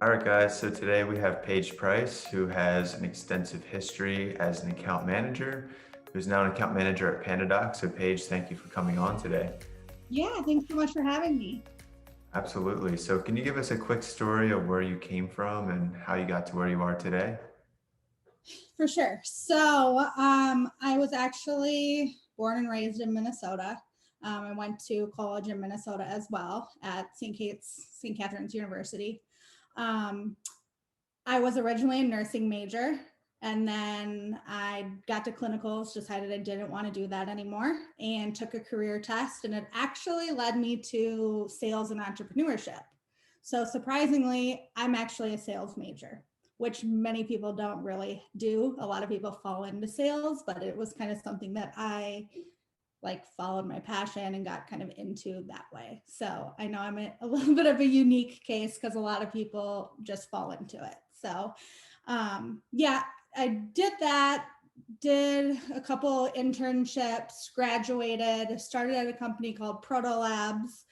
All right, guys. So today we have Paige Price, who has an extensive history as an account manager, who's now an account manager at PandaDoc. So, Paige, thank you for coming on today. Yeah, thanks so much for having me. Absolutely. So, can you give us a quick story of where you came from and how you got to where you are today? For sure. I was actually born and raised in Minnesota. I went to college in Minnesota as well at St. Catherine's University. Um, I was originally a nursing major, and then I got to clinicals, decided I didn't want to do that anymore, and took a career test. And it actually led me to sales and entrepreneurship. So, surprisingly, I'm actually a sales major, which many people don't really do. A lot of people fall into sales, but it was kind of something that I like followed my passion and got kind of into that way. So I know I'm a little bit of a unique case because a lot of people just fall into it. Yeah, I did that, did a couple internships, graduated, started at a company called Proto Labs.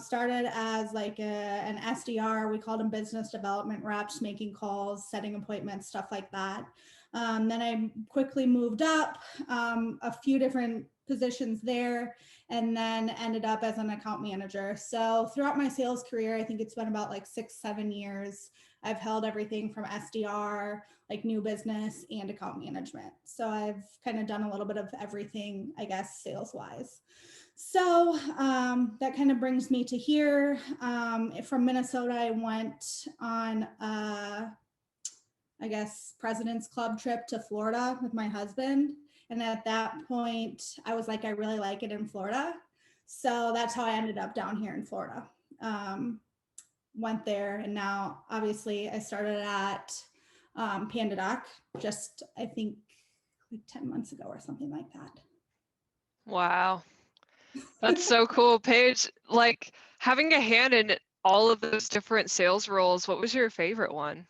Started as like an SDR. We called them business development reps, making calls, setting appointments, stuff like that. Then I quickly moved up a few different positions there, and then ended up as an account manager. So throughout my sales career, I think it's been about like 6, 7 years. I've held everything from SDR, like new business, and account management. So I've kind of done a little bit of everything, I guess, sales wise. That kind of brings me to here. From Minnesota, I went on I guess, President's Club trip to Florida with my husband. And at that point, I was like, I really like it in Florida. So that's how I ended up down here in Florida. Went there, and now obviously I started at PandaDoc just, I think, like 10 months ago or something like that. Wow, that's so cool, Paige. Like having a hand in all of those different sales roles, what was your favorite one?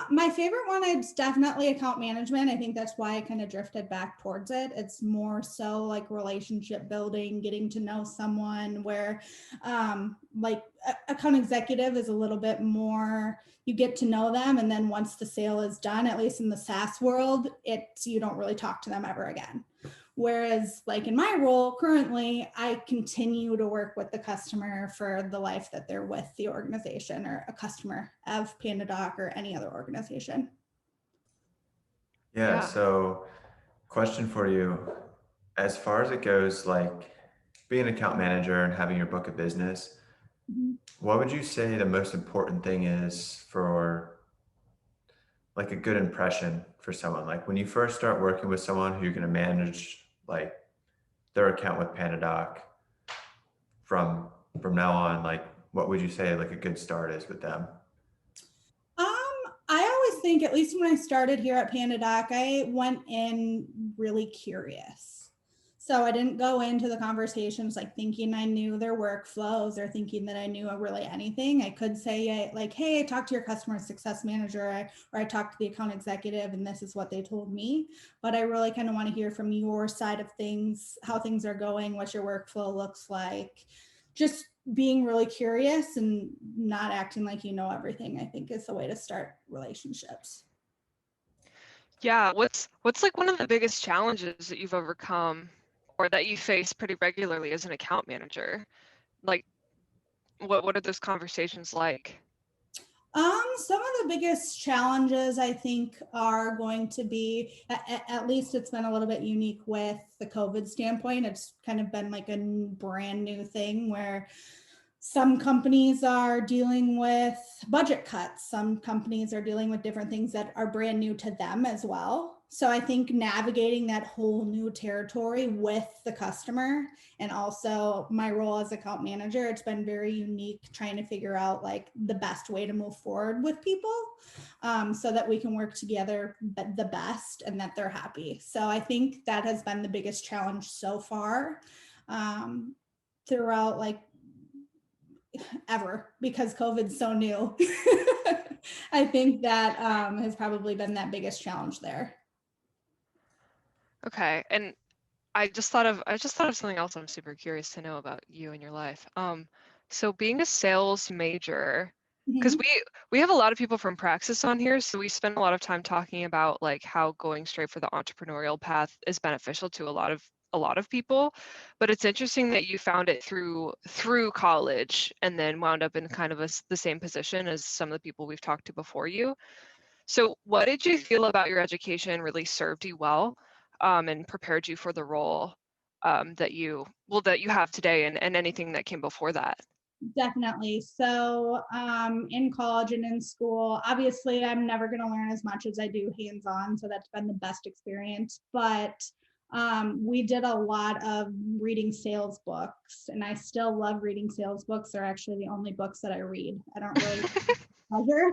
My favorite one is definitely account management. I think that's why I kind of drifted back towards it. It's more so like relationship building, getting to know someone, where like account executive is a little bit more, you get to know them, and then once the sale is done, at least in the SaaS world, it's, you don't really talk to them ever again. Whereas, like in my role currently, I continue to work with the customer for the life that they're with the organization, or a customer of PandaDoc or any other organization. Yeah. Yeah. So, question for you. As far as it goes, like being an account manager and having your book of business, Mhm. what would you say the most important thing is for like a good impression for someone? Like when you first start working with someone who you're going to manage like their account with PandaDoc from now on, like what would you say like a good start is with them? I always think, at least when I started here at PandaDoc, I went in really curious. So I didn't go into the conversations like thinking I knew their workflows or thinking that I knew really anything. I could say like, hey, I talked to your customer success manager, or I talked to the account executive, and this is what they told me. But I really kind of want to hear from your side of things, how things are going, what your workflow looks like. Just being really curious and not acting like you know everything, I think, is the way to start relationships. Yeah, what's like one of the biggest challenges that you've overcome or that you face pretty regularly as an account manager? Like what are those conversations like? Some of the biggest challenges I think are going to be, at least it's been a little bit unique with the COVID standpoint. It's kind of been like a brand new thing where some companies are dealing with budget cuts. Some companies are dealing with different things that are brand new to them as well. So I think navigating that whole new territory with the customer, and also my role as account manager, it's been very unique trying to figure out like the best way to move forward with people, so that we can work together the best and that they're happy. So I think that has been the biggest challenge so far, throughout like ever, because COVID's so new. I think that has probably been that biggest challenge there. Okay. And I just thought of something else I'm super curious to know about you and your life. So being a sales major, because Mhm. we have a lot of people from Praxis on here, so we spend a lot of time talking about like how going straight for the entrepreneurial path is beneficial to a lot of people. But it's interesting that you found it through college and then wound up in kind of the same position as some of the people we've talked to before you. So what did you feel about your education really served you well, and prepared you for the role that you have today, and anything that came before that? Definitely. So in college and in school, obviously I'm never going to learn as much as I do hands-on. So that's been the best experience. But we did a lot of reading sales books, and I still love reading sales books. They're actually the only books that I read. I don't really pleasure.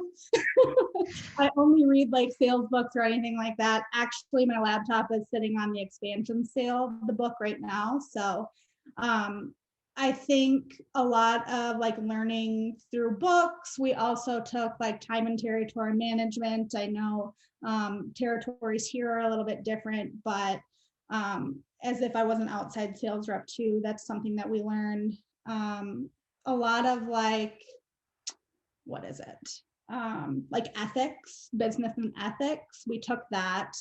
I only read like sales books or anything like that. Actually, my laptop is sitting on the expansion sale of the book right now. So I think a lot of like learning through books. We also took like time and territory management. I know territories here are a little bit different, but as if I was an outside sales rep too, that's something that we learned. A lot of like, what is it? Like ethics, business and ethics. We took that,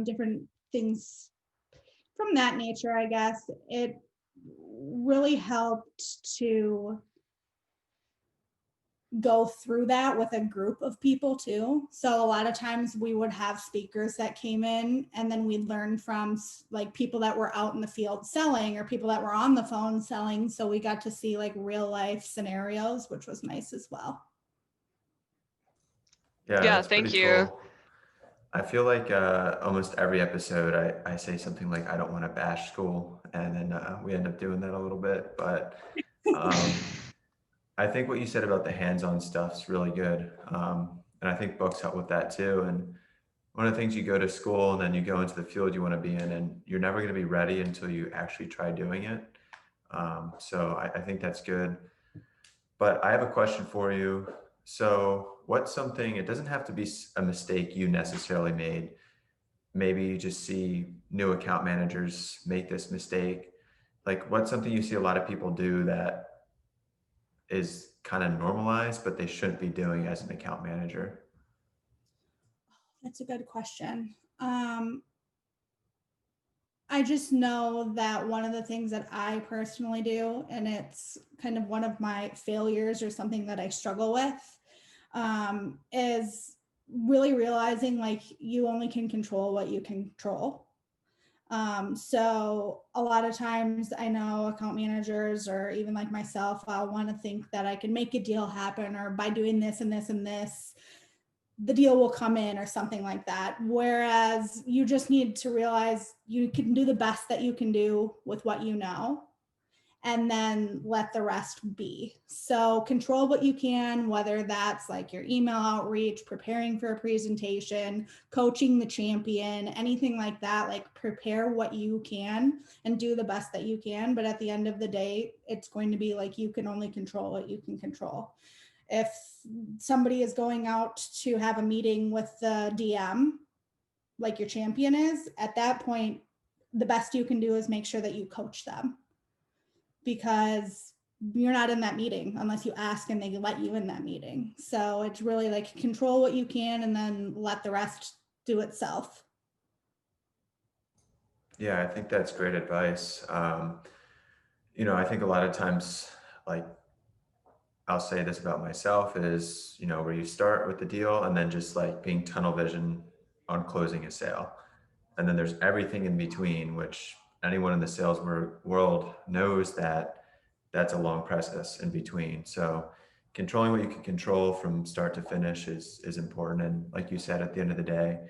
different things from that nature, I guess. It really helped to go through that with a group of people too. So a lot of times we would have speakers that came in, and then we'd learn from like people that were out in the field selling or people that were on the phone selling. So we got to see like real life scenarios, which was nice as well. Yeah, Yeah, that's pretty thank you. cool. I feel like almost every episode I say something like I don't want to bash school, and then we end up doing that a little bit. But um, I think what you said about the hands-on stuff is really good, and I think books help with that too. And one of the things, you go to school and then you go into the field you want to be in, and you're never going to be ready until you actually try doing it. So I think that's good. But I have a question for you. So, what's something, it doesn't have to be a mistake you necessarily made. Maybe you just see new account managers make this mistake. Like, what's something you see a lot of people do that is kind of normalized, but they shouldn't be doing as an account manager? That's a good question. I just know that one of the things that I personally do, and it's kind of one of my failures or something that I struggle with, is really realizing like you only can control what you can control. So a lot of times I know account managers or even like myself, I'll want to think that I can make a deal happen, or by doing this and this and this, the deal will come in or something like that. Whereas you just need to realize you can do the best that you can do with what you know, and then let the rest be. So control what you can, whether that's like your email outreach, preparing for a presentation, coaching the champion, anything like that. Like prepare what you can and do the best that you can. But at the end of the day, it's going to be like you can only control what you can control. If somebody is going out to have a meeting with the DM, like your champion is, at that point, the best you can do is make sure that you coach them, because you're not in that meeting unless you ask and they let you in that meeting. So it's really like control what you can and then let the rest do itself. Yeah, I think that's great advice. I think a lot of times, like, I'll say this about myself is, where you start with the deal and then just like being tunnel vision on closing a sale. And then there's everything in between, which anyone in the sales world knows that that's a long process in between. So controlling what you can control from start to finish is important. And like you said, at the end of the day,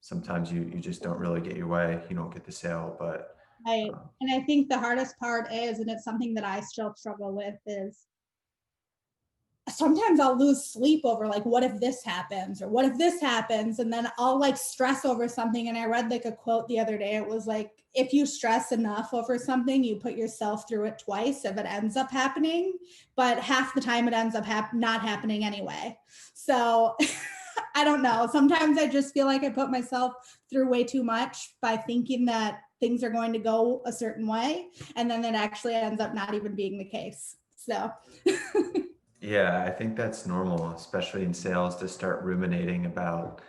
sometimes you just don't really get your way. You don't get the sale, but Right. um, And I think the hardest part is, and it's something that I still struggle with, is sometimes I'll lose sleep over like, what if this happens or what if this happens? And then I'll like stress over something. And I read like a quote the other day. It was like, if you stress enough over something, you put yourself through it twice if it ends up happening, but half the time it ends up not happening anyway. So I don't know. Sometimes I just feel like I put myself through way too much by thinking that things are going to go a certain way. And then it actually ends up not even being the case. So Yeah, I think that's normal, especially in sales, to start ruminating about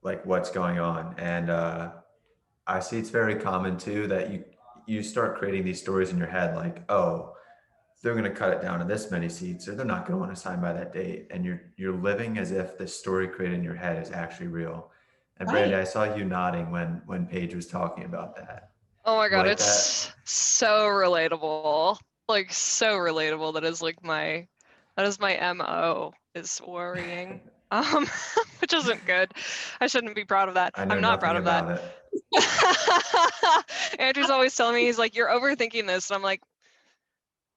like what's going on. And I see it's very common too that you start creating these stories in your head like, oh, they're going to cut it down to this many seats, or they're not going to want to sign by that date, and you're living as if the story created in your head is actually real. And Brandy, Right. I saw you nodding when Paige was talking about that. Oh my You God, like that? it's so relatable. Like so relatable. That is my MO, is worrying. Um, which isn't good. I shouldn't be proud of that. I know I'm not proud nothing of that. about it. Andrew's always telling me, he's like, you're overthinking this. And I'm like,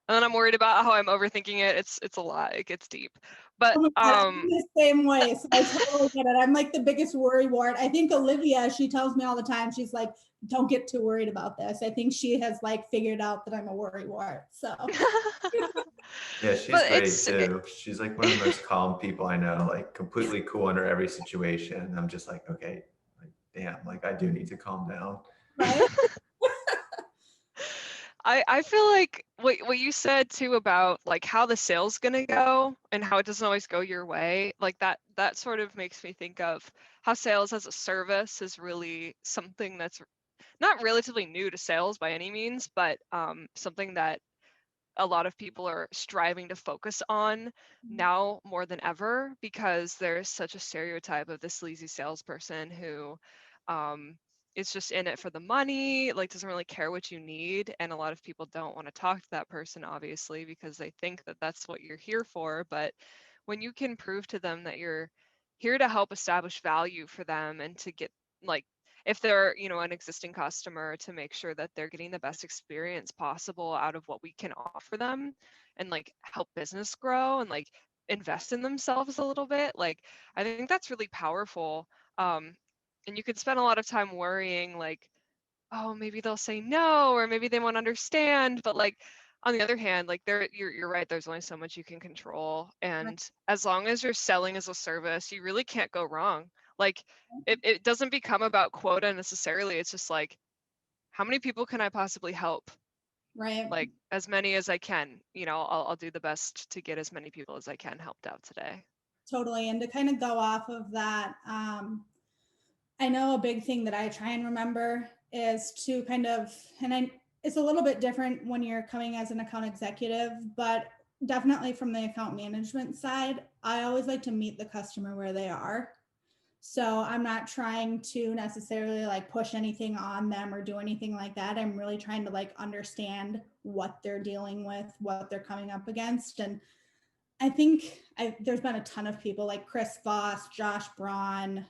and then I'm worried about how I'm overthinking it. It's a lot. It gets deep. But Oh my God, I'm the same way. So I totally get it. I'm like the biggest worry wart. I think Olivia, she tells me all the time, she's like, don't get too worried about this. I think she has like figured out that I'm a worry wart. So Yeah, she's but great too. She's like one of the most calm people I know, like completely cool under every situation. I'm just like, okay, like damn, like I do need to calm down. right. I feel like what you said too about like how the sale's gonna go and how it doesn't always go your way, like that sort of makes me think of how sales as a service is really something that's not relatively new to sales by any means, but something that a lot of people are striving to focus on now more than ever, because there's such a stereotype of the sleazy salesperson who um, is just in it for the money, like doesn't really care what you need. And a lot of people don't want to talk to that person, obviously, because they think that that's what you're here for. But when you can prove to them that you're here to help establish value for them and to get like if they're an existing customer, to make sure that they're getting the best experience possible out of what we can offer them, and like help business grow and like invest in themselves a little bit, like I think that's really powerful. um and you could spend a lot of time worrying like, oh, maybe they'll say no, or maybe they won't understand. But like on the other hand, like you're right, there's only so much you can control. And as long as you're selling as a service, you really can't go wrong. Like it doesn't become about quota necessarily. It's just like, how many people can I possibly help? Right. Like as many as I can, I'll do the best to get as many people as I can helped out today. Totally. And to kind of go off of that, I know a big thing that I try and remember is to kind of, it's a little bit different when you're coming as an account executive, but definitely from the account management side, I always like to meet the customer where they are. So I'm not trying to necessarily like push anything on them or do anything like that. I'm really trying to like understand what they're dealing with, what they're coming up against. And I think there's been a ton of people like Chris Voss, Josh Braun,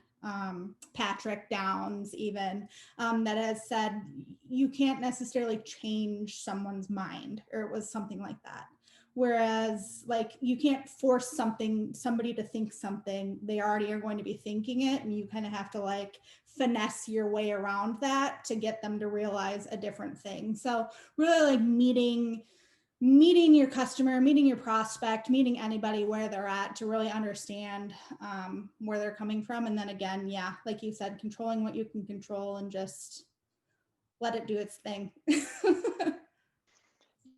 Patrick Downs, even that has said you can't necessarily change someone's mind, or it was something like that. Whereas, like, you can't force somebody to think something, they already are going to be thinking it, and you kind of have to like finesse your way around that to get them to realize a different thing. So, really, like meeting your customer, meeting your prospect, meeting anybody where they're at to really understand where they're coming from. And then again, yeah, like you said, controlling what you can control and just let it do its thing.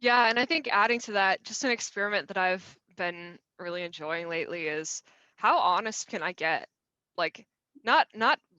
Yeah, and I think adding to that, just an experiment that I've been really enjoying lately is how honest can I get? Like not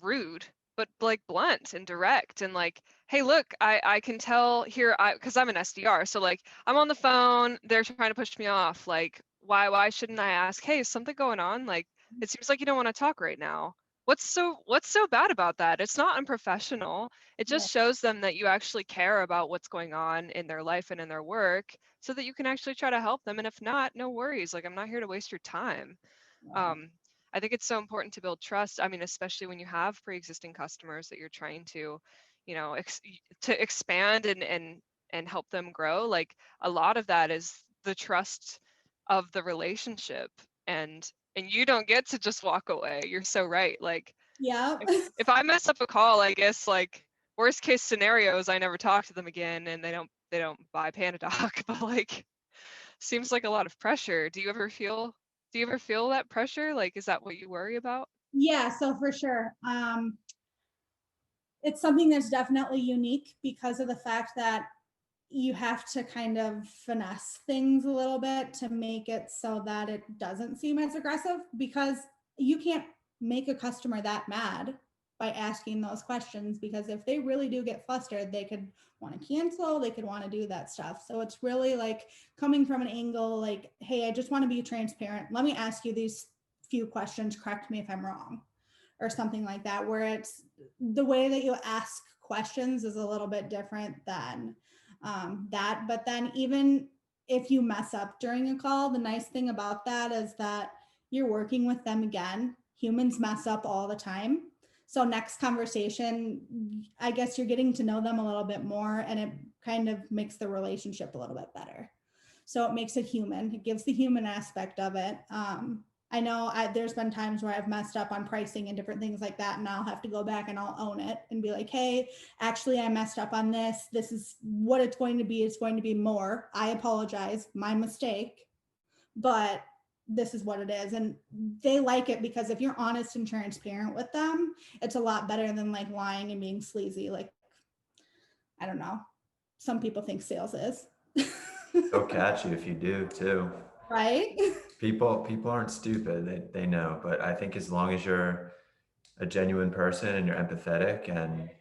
rude, but like blunt and direct and like, hey, look, I can tell here because I'm an SDR. So like I'm on the phone, they're trying to push me off. Like, why shouldn't I ask, hey, is something going on? Like it seems like you don't want to talk right now. What's so bad about that? It's not unprofessional. It Yeah. just shows them that you actually care about what's going on in their life and in their work, so that you can actually try to help them. And if not, no worries. Like I'm not here to waste your time. Yeah. Um, I think it's so important to build trust. I mean, especially when you have pre-existing customers that you're trying to, to expand and help them grow. Like a lot of that is the trust of the relationship, and you don't get to just walk away. You're so right. Like Yeah. if I mess up a call, I guess like worst case scenario is I never talk to them again and they don't buy PandaDoc. But like seems like a lot of pressure. Do you ever feel that pressure? Like is that what you worry about? Yeah, so for sure. It's something that's definitely unique because of the fact that you have to kind of finesse things a little bit to make it so that it doesn't seem as aggressive, because you can't make a customer that mad by asking those questions, because if they really do get flustered, they could want to cancel, they could want to do that stuff. So it's really like coming from an angle like, hey, I just want to be transparent. Let me ask you these few questions, correct me if I'm wrong, or something like that, where it's the way that you ask questions is a little bit different than that. But then even if you mess up during a call, the nice thing about that is that you're working with them again. Humans mess up all the time. So next conversation, I guess you're getting to know them a little bit more, and it kind of makes the relationship a little bit better. So it makes it human. It gives the human aspect of it. I know there's been times where I've messed up on pricing and different things like that, and I'll have to go back and I'll own it and be like, hey, actually, I messed up on this. This is what it's going to be. It's going to be more. I apologize. My mistake. But this is what it is. And they like it, because if you're honest and transparent with them, it's a lot better than like lying and being sleazy. Like, I don't know. Some people think sales is. They'll catch you if you do too. Right? People aren't stupid. They know. But I think as long as you're a genuine person and you're empathetic, and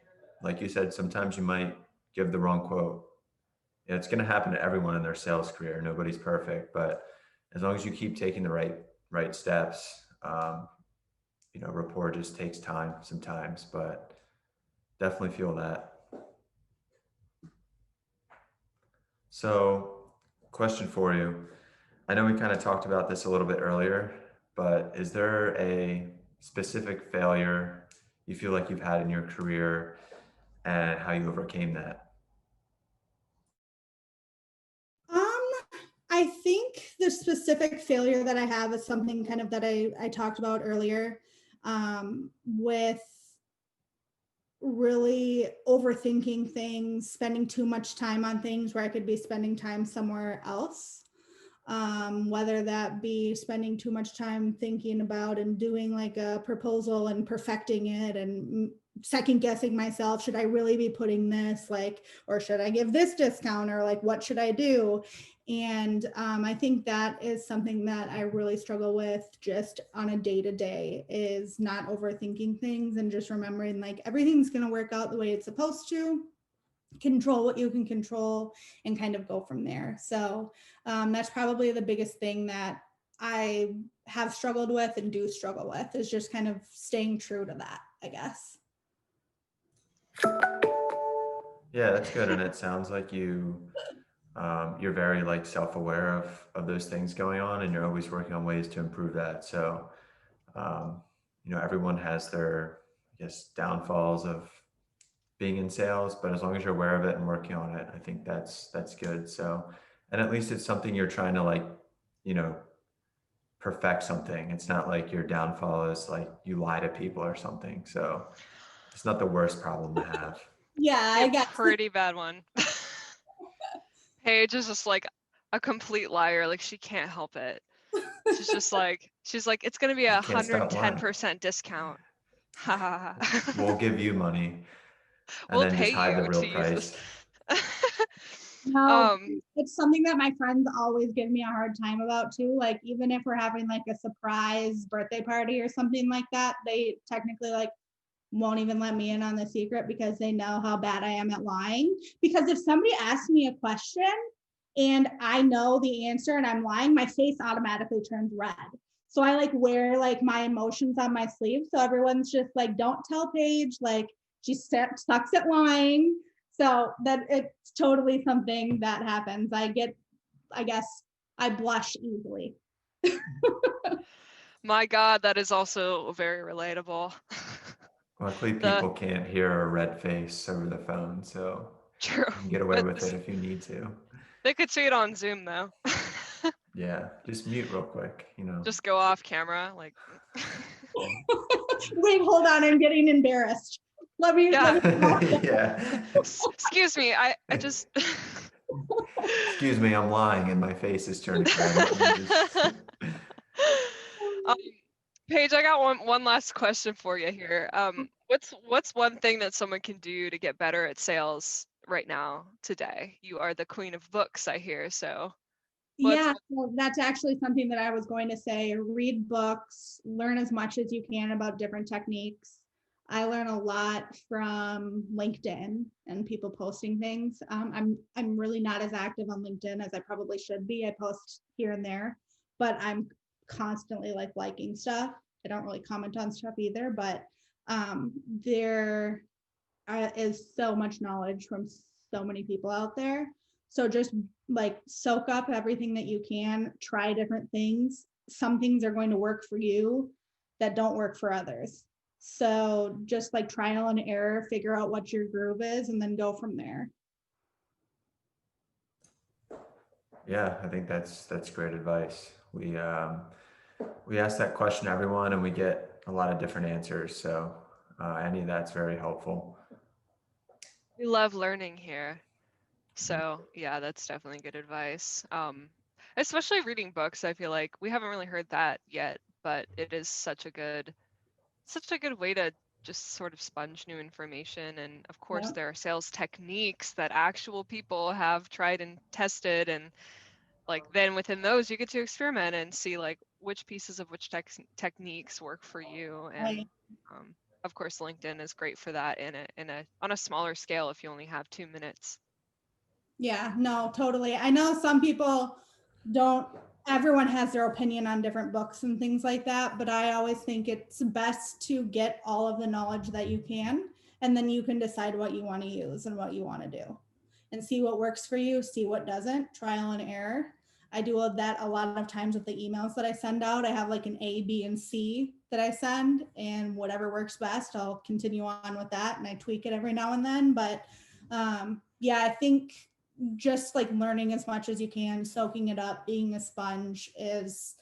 like you said, sometimes you might give the wrong quote. It's going to happen to everyone in their sales career. Nobody's perfect, but as long as you keep taking the right steps, rapport just takes time sometimes, but definitely feel that. So, question for you. I know we kind of talked about this a little bit earlier, but is there a specific failure you feel like you've had in your career and how you overcame that? I think the specific failure that I have is something kind of that I talked about earlier, with really overthinking things, spending too much time on things where I could be spending time somewhere else. Whether that be spending too much time thinking about and doing like a proposal and perfecting it and second guessing myself, should I really be putting this, like, or should I give this discount, or like, what should I do? And I think that is something that I really struggle with just on a day-to-day, is not overthinking things and just remembering like everything's going to work out the way it's supposed to. Control what you can control and kind of go from there. So that's probably the biggest thing that I have struggled with and do struggle with, is just kind of staying true to that, I guess. Yeah, that's good. And it sounds like you're very like self-aware of those things going on, and you're always working on ways to improve that. So, everyone has their, I guess, downfalls of being in sales, but as long as you're aware of it and working on it, I think that's good. So, and at least it's something you're trying to like, you know, perfect something. It's not like your downfall is like you lie to people or something. So it's not the worst problem to have. Yeah, I guess. Pretty bad one. Paige is just like a complete liar. Like, she can't help it. She's like, it's gonna be You can't stop lying. 110% discount. We'll give you money and We'll then pay just hide the you real to use this. price. No, it's something that my friends always give me a hard time about too. Like, even if we're having like a surprise birthday party or something like that, they technically like won't even let me in on the secret, because they know how bad I am at lying. Because if somebody asks me a question and I know the answer and I'm lying, my face automatically turns red. So I like wear like my emotions on my sleeve. So everyone's just like, don't tell Paige, like she sucks at lying. So that it's totally something that happens. I guess I blush easily. My God, that is also very relatable. Luckily, people can't hear a red face over the phone, so True. you can get away with it if you need to. They could see it on Zoom though. Yeah, just mute real quick, Just go off camera, like. Wait, hold on, I'm getting embarrassed. Let me. Yeah. Excuse me, I just. Excuse me, I'm lying and my face is turning red. Paige, I got one last question for you here. What's one thing that someone can do to get better at sales right now today? You are the queen of books, I hear. So Yeah, well, that's actually something that I was going to say. Read books, learn as much as you can about different techniques. I learn a lot from LinkedIn and people posting things. I'm really not as active on LinkedIn as I probably should be. I post here and there, but I'm constantly like liking stuff. I don't really comment on stuff either, but there is so much knowledge from so many people out there. So just like soak up everything that you can, try different things. Some things are going to work for you that don't work for others. So just like trial and error, figure out what your groove is and then go from there. Yeah, I think that's great advice. We ask that question to everyone, and we get a lot of different answers. So any of that's very helpful. we love learning here. So yeah, that's definitely good advice. Especially reading books, I feel like we haven't really heard that yet, but it is such a good way to just sort of sponge new information. And of course, Yeah. there are sales techniques that actual people have tried and tested, and like then within those, you get to experiment and see like which pieces of which techniques work for you. And Right. of course, LinkedIn is great for that on a smaller scale if you only have 2 minutes. Yeah, no, totally. I know some people don't, everyone has their opinion on different books and things like that, but I always think it's best to get all of the knowledge that you can, and then you can decide what you want to use and what you want to do and see what works for you, see what doesn't, trial and error. I do that a lot of times with the emails that I send out. I have like an A, B, and C that I send, and whatever works best, I'll continue on with that, and I tweak it every now and then. But yeah, I think just like learning as much as you can, soaking it up, being a sponge is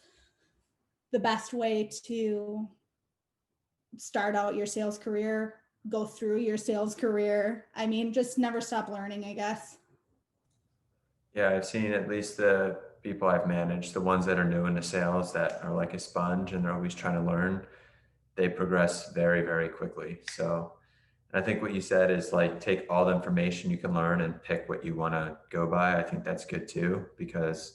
the best way to start out your sales career, go through your sales career. I mean, just never stop learning, I guess. Yeah, I've seen at least the people I've managed, the ones that are new into sales that are like a sponge and they're always trying to learn, they progress very, very quickly. So I think what you said is like take all the information you can learn and pick what you want to go by. I think that's good too, because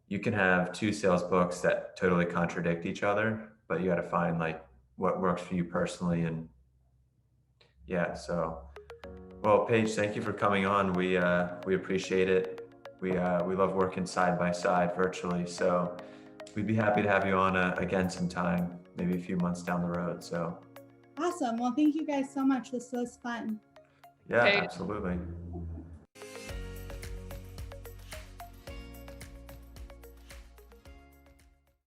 you can have two sales books that totally contradict each other, but you got to find like what works for you personally. And yeah, so well, Paige, thank you for coming on. We appreciate it. We love working side by side virtually. So we'd be happy to have you on again sometime, maybe a few months down the road. So Awesome. Well, thank you guys so much. This was fun. yeah, Paige, absolutely.